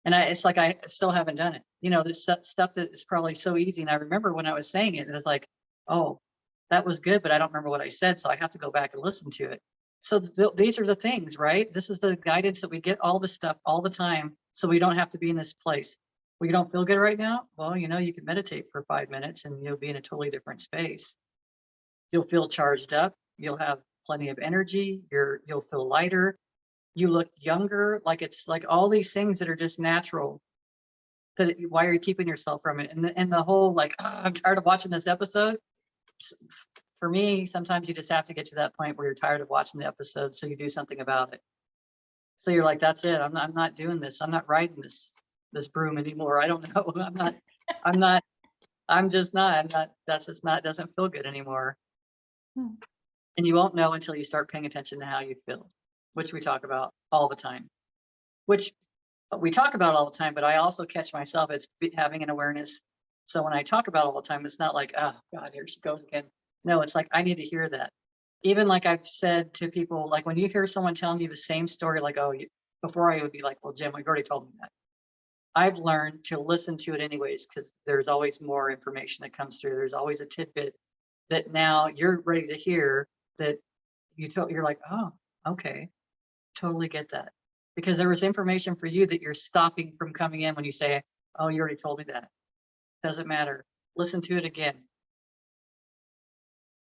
Speaker 2: And it's like, I still haven't done it. You know, this stuff that is probably so easy. And I remember when I was saying it, and it's like, oh, that was good, but I don't remember what I said. So I have to go back and listen to it. So these are the things, right? This is the guidance that we get all the stuff all the time. So we don't have to be in this place. Well, you don't feel good right now? Well, you know, you can meditate for 5 minutes and you'll be in a totally different space. You'll feel charged up. You'll have plenty of energy. You'll feel lighter. You look younger. Like it's like all these things that are just natural. That why are you keeping yourself from it? And the whole like, oh, I'm tired of watching this episode. For me, sometimes you just have to get to that point where you're tired of watching the episode, so you do something about it. So you're like, that's it. I'm not doing this. I'm not riding this broom anymore. I don't know. I'm just not. That's just not, doesn't feel good anymore. And you won't know until you start paying attention to how you feel, which we talk about all the time, which we talk about all the time, but I also catch myself as having an awareness. So when I talk about all the time, it's not like, oh God, here she goes again. No, it's like, I need to hear that. Even like I've said to people, like when you hear someone telling you the same story, like, oh, before I would be like, well, Jim, we've already told me that. I've learned to listen to it anyways, because there's always more information that comes through. There's always a tidbit that now you're ready to hear that you're like, oh, okay, totally get that. Because there was information for you that you're stopping from coming in when you say, oh, you already told me that. Doesn't matter. Listen to it again.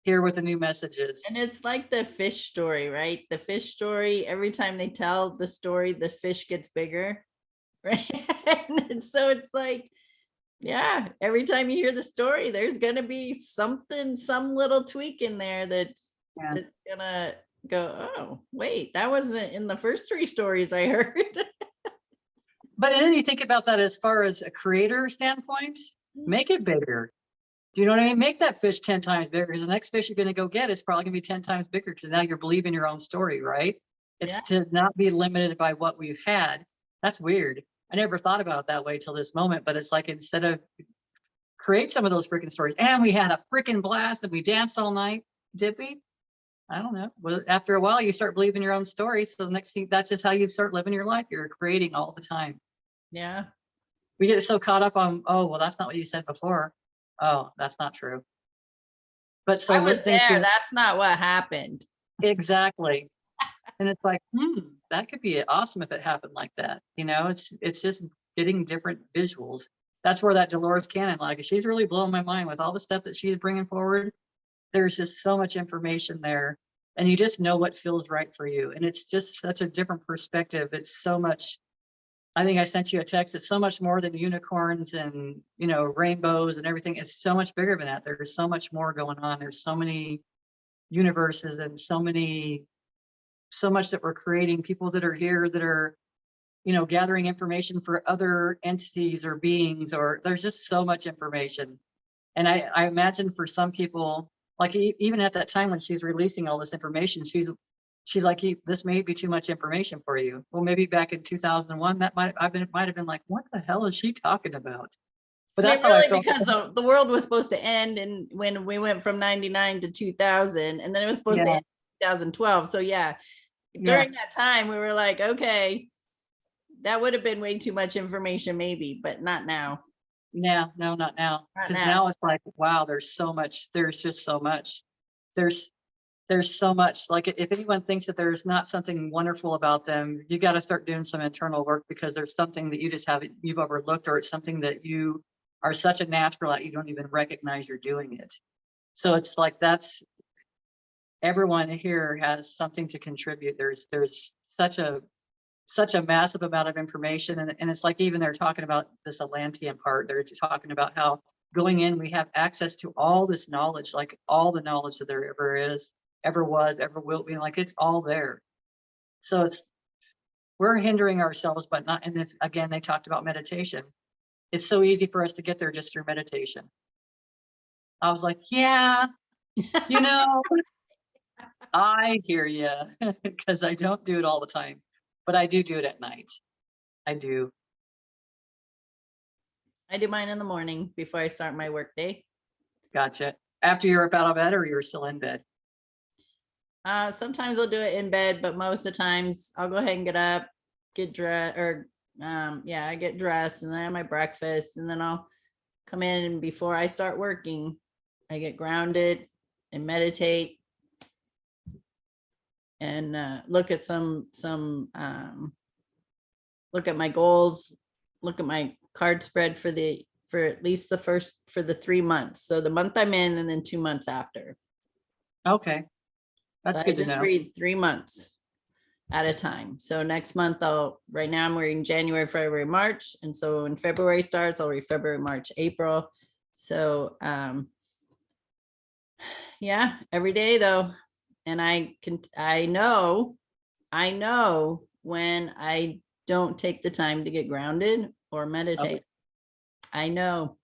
Speaker 2: Hear what the new message is.
Speaker 1: And it's like the fish story, right? The fish story, every time they tell the story, the fish gets bigger, right? And so it's like, yeah, every time you hear the story, there's gonna be something, some little tweak in there that's gonna go, oh, wait, that wasn't in the first 3 stories I heard.
Speaker 2: But then you think about that as far as a creator standpoint, make it bigger. Do you know what I mean? Make that fish 10 times bigger, because the next fish you're going to go get is probably going to be 10 times bigger, because now you're believing your own story, right? It's to not be limited by what we've had. That's weird. I never thought about it that way till this moment, but it's like, instead of create some of those freaking stories, and we had a freaking blast and we danced all night, did we? I don't know. Well, after a while, you start believing your own story. So the next thing, that's just how you start living your life. You're creating all the time.
Speaker 1: Yeah.
Speaker 2: We get so caught up on, oh, well, that's not what you said before. Oh, that's not true. But so
Speaker 1: I was
Speaker 2: listening
Speaker 1: there.
Speaker 2: to
Speaker 1: That's not what happened.
Speaker 2: exactly. And it's like, that could be awesome if it happened like that. You know, it's just getting different visuals. That's where that Dolores Cannon, like, she's really blowing my mind with all the stuff that she's bringing forward. There's just so much information there, and you just know what feels right for you. And it's just such a different perspective. It's so much. I think I sent you a text. It's so much more than unicorns and, you know, rainbows and everything. It's so much bigger than that. There's so much more going on. There's so many universes and so much that we're creating, people that are here that are, you know, gathering information for other entities or beings, or there's just so much information. And I imagine for some people, like even at that time when she's releasing all this information, she's like, this may be too much information for you. Well, maybe back in 2001, that might have been like, what the hell is she talking about? But that's how I felt.
Speaker 1: Because the world was supposed to end, and when we went from 99 to 2000, and then it was supposed to end in 2012. So during that time, we were like, okay, that would have been way too much information, maybe, but not now.
Speaker 2: Yeah, no, not now. Because now it's like, wow, there's so much. There's just so much. There's so much. Like, if anyone thinks that there's not something wonderful about them, you got to start doing some internal work, because there's something that you've overlooked, or it's something that you are such a natural that you don't even recognize you're doing it. So it's like everyone here has something to contribute. There's such a massive amount of information, and it's like even they're talking about this Atlantean part. They're talking about how going in we have access to all this knowledge, like all the knowledge that there ever is, ever was, ever will be. Like it's all there. So we're hindering ourselves, but not. And this again, they talked about meditation. It's so easy for us to get there just through meditation. I was like, yeah, you know, I hear you because I don't do it all the time, but I do it at night. I do.
Speaker 1: I do mine in the morning before I start my work day.
Speaker 2: Gotcha. After you're up out of bed or you're still in bed?
Speaker 1: Sometimes I'll do it in bed, but most of the times I'll go ahead and get up, get dressed, or I get dressed and then I have my breakfast, and then I'll come in, and before I start working, I get grounded and meditate and look at look at my goals, look at my card spread for at least for the 3 months. So the month I'm in and then 2 months after.
Speaker 2: Okay. That's
Speaker 1: So
Speaker 2: good
Speaker 1: I
Speaker 2: to
Speaker 1: just
Speaker 2: know.
Speaker 1: read 3 months at a time. So next month right now I'm reading January, February, March. And so when February starts, I'll read February, March, April. So yeah, every day though. And I know when I don't take the time to get grounded or meditate.
Speaker 2: Okay.
Speaker 1: I know.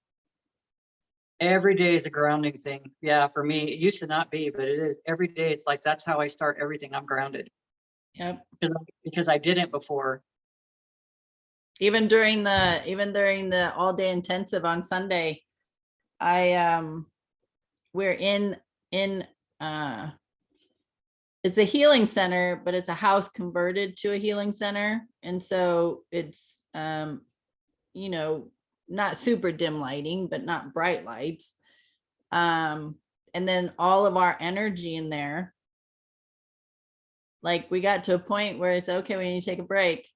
Speaker 2: Every day is a grounding thing. Yeah, for me, it used to not be, but it is. Every day, it's like that's how I start everything. I'm grounded.
Speaker 1: Yep.
Speaker 2: Because I didn't before.
Speaker 1: Even during the all day intensive on Sunday, we're in it's a healing center, but it's a house converted to a healing center. And so it's not super dim lighting, but not bright lights. And then all of our energy in there, like we got to a point where it's okay, we need to take a break.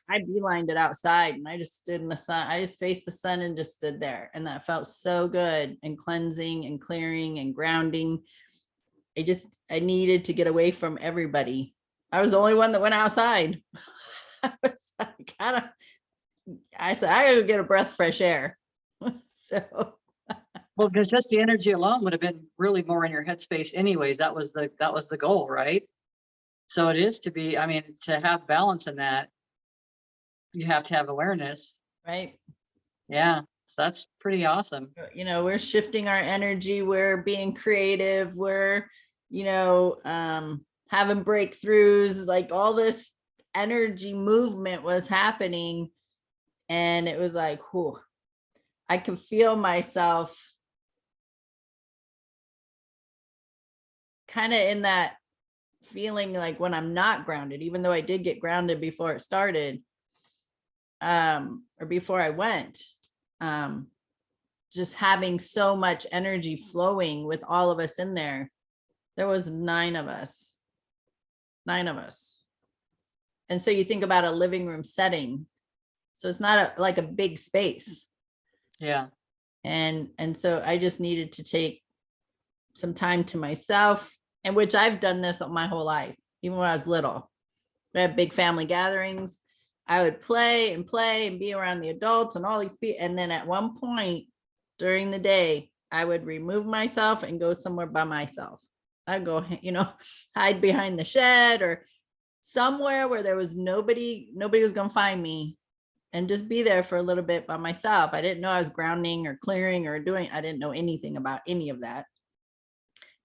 Speaker 1: I beelined it outside and I just stood in the sun. I just faced the sun and just stood there. And that felt so good and cleansing and clearing and grounding. I needed to get away from everybody. I was the only one that went outside. I said, I gotta get a breath of fresh air. So
Speaker 2: Well, because just the energy alone would have been really more in your headspace anyways. That was the goal, right? So it is to have balance in that, you have to have awareness.
Speaker 1: right.
Speaker 2: Yeah. So that's pretty awesome.
Speaker 1: We're shifting our energy, we're being creative, we're having breakthroughs, like all this energy movement was happening. And it was like, whew, I can feel myself kind of in that feeling like when I'm not grounded, even though I did get grounded before it started, or before I went, just having so much energy flowing with all of us in there. There was 9 of us. And so you think about a living room setting. So it's not like a big space.
Speaker 2: Yeah.
Speaker 1: And so I just needed to take some time to myself, and which I've done this my whole life, even when I was little. We had big family gatherings. I would play and be around the adults and all these people. And then at one point during the day, I would remove myself and go somewhere by myself. I'd go, hide behind the shed or somewhere where there was nobody was going to find me, and just be there for a little bit by myself. I didn't know I was grounding or clearing or I didn't know anything about any of that.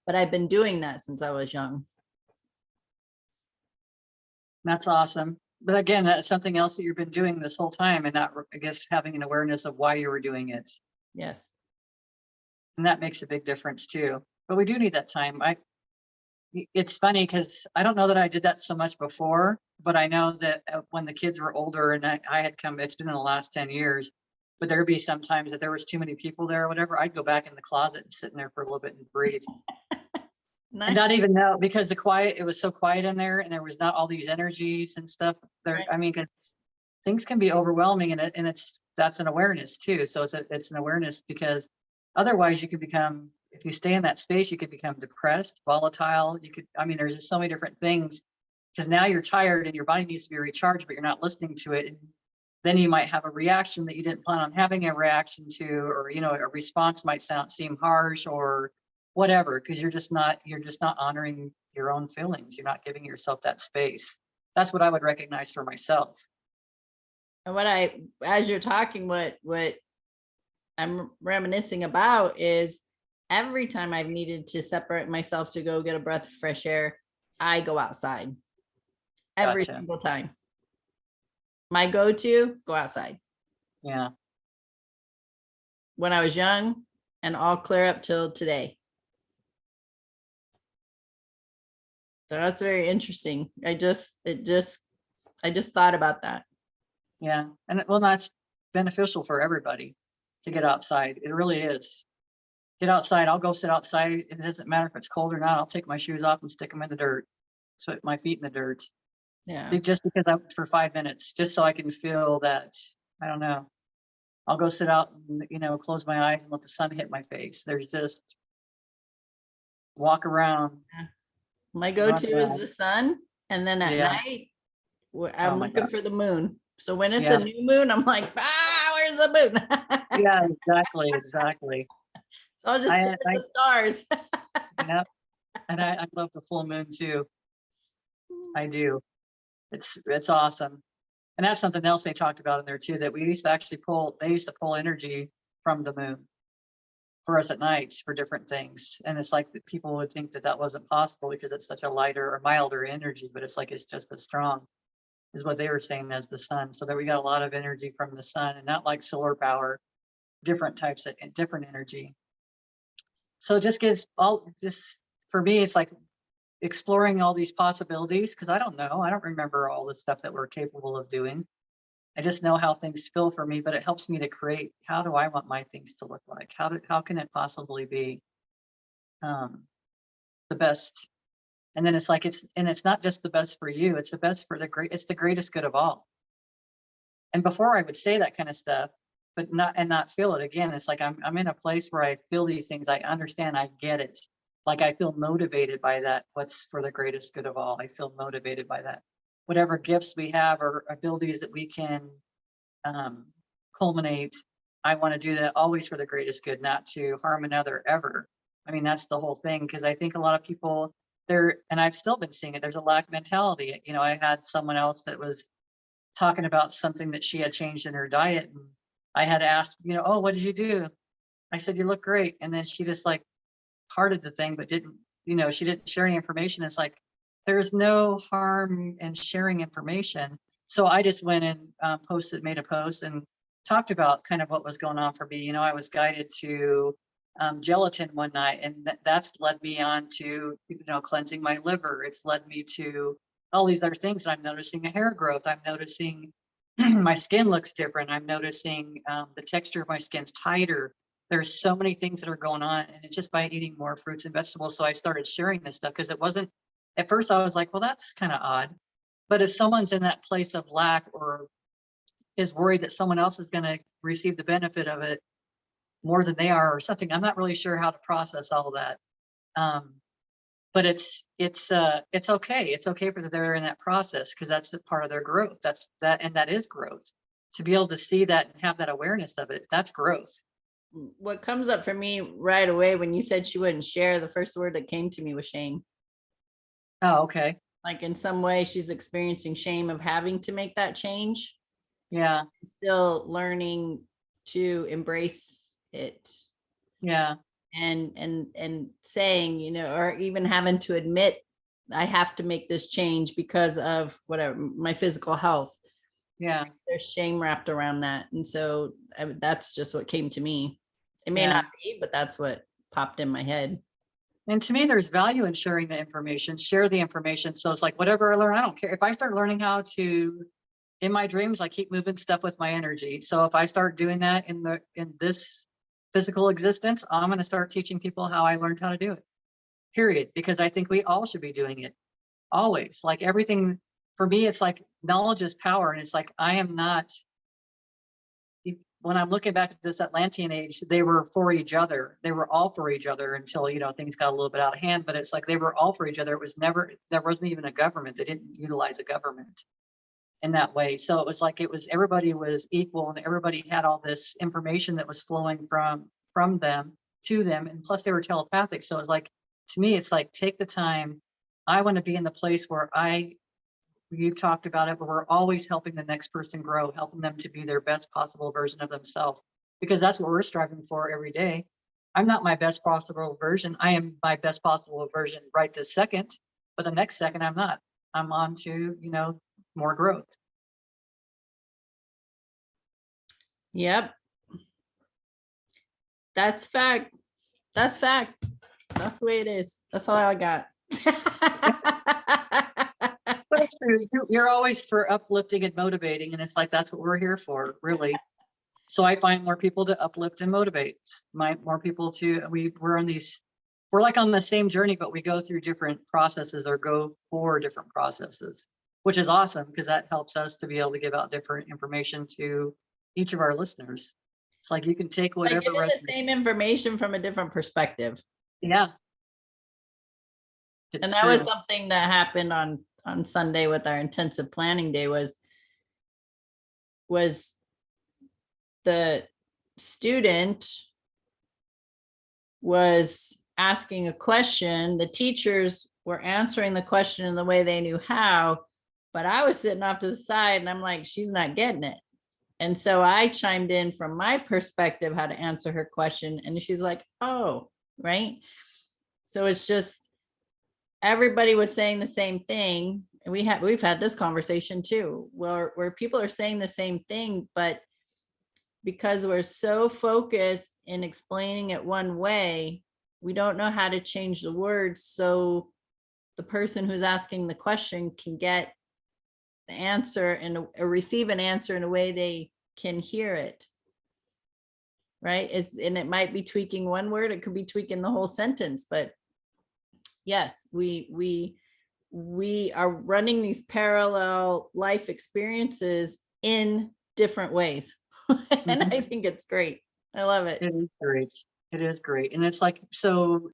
Speaker 1: But I've been doing that since I was young.
Speaker 2: That's awesome. But again, that's something else that you've been doing this whole time, and not, I guess, having an awareness of why you were doing it.
Speaker 1: Yes.
Speaker 2: And that makes a big difference too. But we do need that time. It's funny because I don't know that I did that so much before, but I know that when the kids were older and I had come, it's been in the last 10 years, but there'd be sometimes that there was too many people there or whatever, I'd go back in the closet and sit in there for a little bit and breathe.
Speaker 1: Nice.
Speaker 2: And not even know, because it was so quiet in there and there was not all these energies and stuff there.
Speaker 1: Right.
Speaker 2: I mean, 'cause things can be overwhelming, and it's that's an awareness too. So it's an awareness, because otherwise you could become, if you stay in that space, you could become depressed, volatile. You could, I mean, there's just so many different things, because now you're tired and your body needs to be recharged, but you're not listening to it. And then you might have a reaction that you didn't plan on having a reaction to, or, you know, a response might seem harsh or whatever, because you're just not honoring your own feelings. You're not giving yourself that space. That's what I would recognize for myself.
Speaker 1: And as you're talking, what I'm reminiscing about is every time I've needed to separate myself to go get a breath of fresh air, I go outside. Every
Speaker 2: Gotcha.
Speaker 1: single time. My go-to, go outside.
Speaker 2: Yeah.
Speaker 1: When I was young and all clear up till today. So that's very interesting. I just thought about that.
Speaker 2: Yeah. And well, that's beneficial for everybody to get outside. It really is. Get outside. I'll go sit outside. It doesn't matter if it's cold or not. I'll take my shoes off and stick them in the dirt. So my feet in the dirt.
Speaker 1: Yeah.
Speaker 2: Just because for 5 minutes, just so I can feel that, I don't know. I'll go sit out and, you know, close my eyes and let the sun hit my face. There's just walk around.
Speaker 1: My
Speaker 2: run
Speaker 1: go-to is
Speaker 2: around.
Speaker 1: the sun. And then at
Speaker 2: Yeah.
Speaker 1: night,
Speaker 2: Oh
Speaker 1: I'm
Speaker 2: my
Speaker 1: looking
Speaker 2: God.
Speaker 1: for the moon. So when it's
Speaker 2: Yeah.
Speaker 1: a new moon, I'm like, where's the moon?
Speaker 2: Yeah, exactly. Exactly.
Speaker 1: So I'll just stare at
Speaker 2: I
Speaker 1: the stars.
Speaker 2: yeah. And I love the full moon too. I do. It's awesome. And that's something else they talked about in there too, that they used to pull energy from the moon for us at night for different things. And it's like that people would think that that wasn't possible because it's such a lighter or milder energy, but it's like it's just as strong is what they were saying as the sun. So that we got a lot of energy from the sun, and not like solar power, different types of different energy. So it just gives just for me, it's like exploring all these possibilities, because I don't know. I don't remember all the stuff that we're capable of doing. I just know how things feel for me, but it helps me to create, how do I want my things to look like? How can it possibly be um, the best? And then it's like it's not just the best for you, it's the best for it's the greatest good of all. And before I would say that kind of stuff, but not feel it again. It's like I'm in a place where I feel these things, I understand, I get it. Like I feel motivated by that. What's for the greatest good of all. I feel motivated by that. Whatever gifts we have or abilities that we can um, culminate, I want to do that always for the greatest good, not to harm another ever. I mean, that's the whole thing. Because I think a lot of people there, and I've still been seeing it, there's a lack mentality. You know, I had someone else that was talking about something that she had changed in her diet. And I had asked, you know, oh, what did you do? I said, you look great. And then she just like hearted the thing, but didn't, you know, she didn't share any information. It's like, there's no harm in sharing information. So I just went and made a post and talked about kind of what was going on for me. You know, I was guided to gelatin one night, and that's led me on to, you know, cleansing my liver. It's led me to all these other things. I'm noticing a hair growth. I'm noticing my skin looks different. I'm noticing the texture of my skin's tighter. There's so many things that are going on, and it's just by eating more fruits and vegetables. So I started sharing this stuff because it wasn't, at first I was like, well, that's kind of odd. But if someone's in that place of lack or is worried that someone else is going to receive the benefit of it more than they are or something, I'm not really sure how to process all of that. But it's okay. It's okay for they're in that process, because that's a part of their growth. And that is growth. To be able to see that and have that awareness of it, that's growth.
Speaker 1: What comes up for me right away when you said she wouldn't share, the first word that came to me was shame.
Speaker 2: Oh, okay.
Speaker 1: Like in some way she's experiencing shame of having to make that change,
Speaker 2: Yeah.
Speaker 1: still learning to embrace it.
Speaker 2: Yeah.
Speaker 1: And saying, you know, or even having to admit I have to make this change because of whatever, my physical health.
Speaker 2: Yeah.
Speaker 1: There's shame wrapped around that. And so that's just what came to me. It may
Speaker 2: Yeah.
Speaker 1: not be, but that's what popped in my head.
Speaker 2: And to me, there's value in sharing the information, share the information. So it's like, whatever I learn, I don't care. If I start learning how to, in my dreams, I keep moving stuff with my energy. So if I start doing that in this physical existence, I'm going to start teaching people how I learned how to do it, period. Because I think we all should be doing it always. Like everything for me, it's like knowledge is power. And it's like, I am not, when I'm looking back at this Atlantean age, they were for each other. They were all for each other until, you know, things got a little bit out of hand, but it's like they were all for each other. It was never, there wasn't even a government. They didn't utilize a government in that way. So it was like, it was, everybody was equal and everybody had all this information that was flowing from them to them. And plus they were telepathic. So it's like, to me, it's like, take the time. I want to be in the place where you've talked about it, but we're always helping the next person grow, helping them to be their best possible version of themselves, because that's what we're striving for every day. I'm not my best possible version. I am my best possible version right this second, but the next second I'm not. I'm on to, you know, more growth.
Speaker 1: Yep. That's fact. That's fact. That's the way it is. That's all I got.
Speaker 2: But it's true. You're always for uplifting and motivating, and it's like that's what we're here for, really. So I find more people to uplift and motivate. More people to we're like on the same journey, but we go through different processes or go for different processes, which is awesome because that helps us to be able to give out different information to each of our listeners. It's like you can take
Speaker 1: Like
Speaker 2: whatever
Speaker 1: giving the same information from a different perspective.
Speaker 2: Yeah.
Speaker 1: And that was something that happened on Sunday with our intensive planning day was the student was asking a question. The teachers were answering the question in the way they knew how, but I was sitting off to the side and I'm like, she's not getting it. And so I chimed in from my perspective how to answer her question. And she's like, oh, right. So it's just, everybody was saying the same thing. And we've had this conversation too, where people are saying the same thing, but because we're so focused in explaining it one way, we don't know how to change the words so the person who's asking the question can get the answer and receive an answer in a way they can hear it. Right? And it might be tweaking one word, it could be tweaking the whole sentence, but yes, we are running these parallel life experiences in different ways. And I think it's great. I love it.
Speaker 2: It is great. It is great. And it's like, so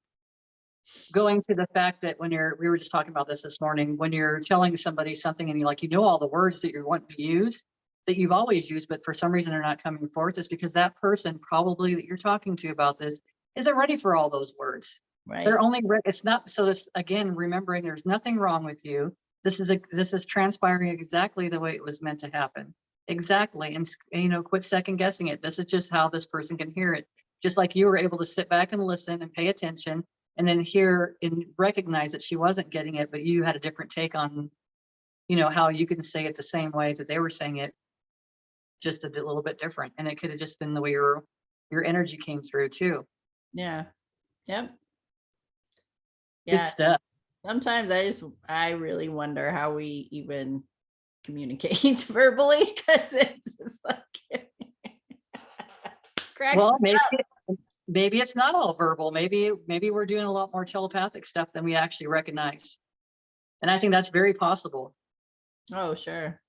Speaker 2: going to the fact that we were just talking about this morning, when you're telling somebody something and you know all the words that you're wanting to use that you've always used, but for some reason they're not coming forth, is because that person probably that you're talking to about this isn't ready for all those words.
Speaker 1: Right.
Speaker 2: They're only it's not. So this, again, remembering there's nothing wrong with you. This is transpiring exactly the way it was meant to happen. Exactly. And, you know, quit second guessing it. This is just how this person can hear it. Just like you were able to sit back and listen and pay attention and then hear and recognize that she wasn't getting it, but you had a different take on, you know, how you can say it the same way that they were saying it, just a little bit different. And it could have just been the way your energy came through too.
Speaker 1: Yeah. Yep.
Speaker 2: Good
Speaker 1: Yeah.
Speaker 2: stuff.
Speaker 1: Sometimes I really wonder how we even communicate verbally, because it's just like
Speaker 2: well, maybe it's not all verbal. Maybe we're doing a lot more telepathic stuff than we actually recognize. And I think that's very possible.
Speaker 1: Oh, sure.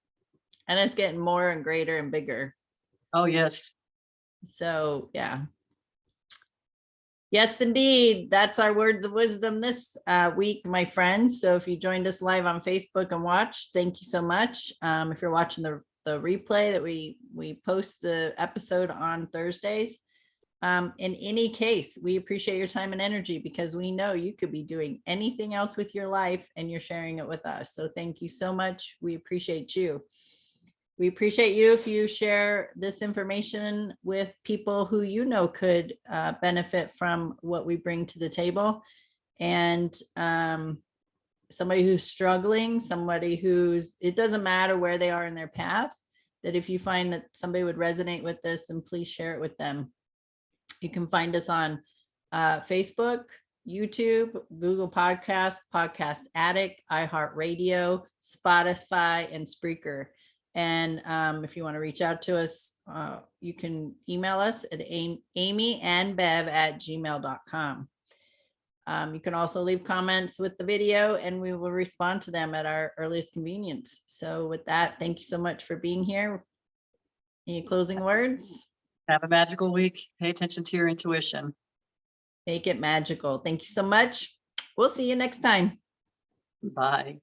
Speaker 1: And it's getting more and greater and bigger.
Speaker 2: Oh, yes.
Speaker 1: So, yeah. Yes, indeed. That's our words of wisdom this week, my friends. So if you joined us live on Facebook and watch, thank you so much. If you're watching the replay that we post the episode on Thursdays, in any case, we appreciate your time and energy, because we know you could be doing anything else with your life and you're sharing it with us. So thank you so much. We appreciate you. We appreciate you if you share this information with people who you know could benefit from what we bring to the table. And somebody who's struggling, somebody it doesn't matter where they are in their path, that if you find that somebody would resonate with this, and please share it with them. You can find us on Facebook, YouTube, Google Podcasts, Podcast Addict, iHeartRadio, Spotify, and Spreaker. And if you want to reach out to us, you can email us at amieandbev@gmail.com. You can also leave comments with the video and we will respond to them at our earliest convenience. So with that, thank you so much for being here. Any closing words?
Speaker 2: Have a magical week. Pay attention to your intuition.
Speaker 1: Make it magical. Thank you so much. We'll see you next time.
Speaker 2: Bye.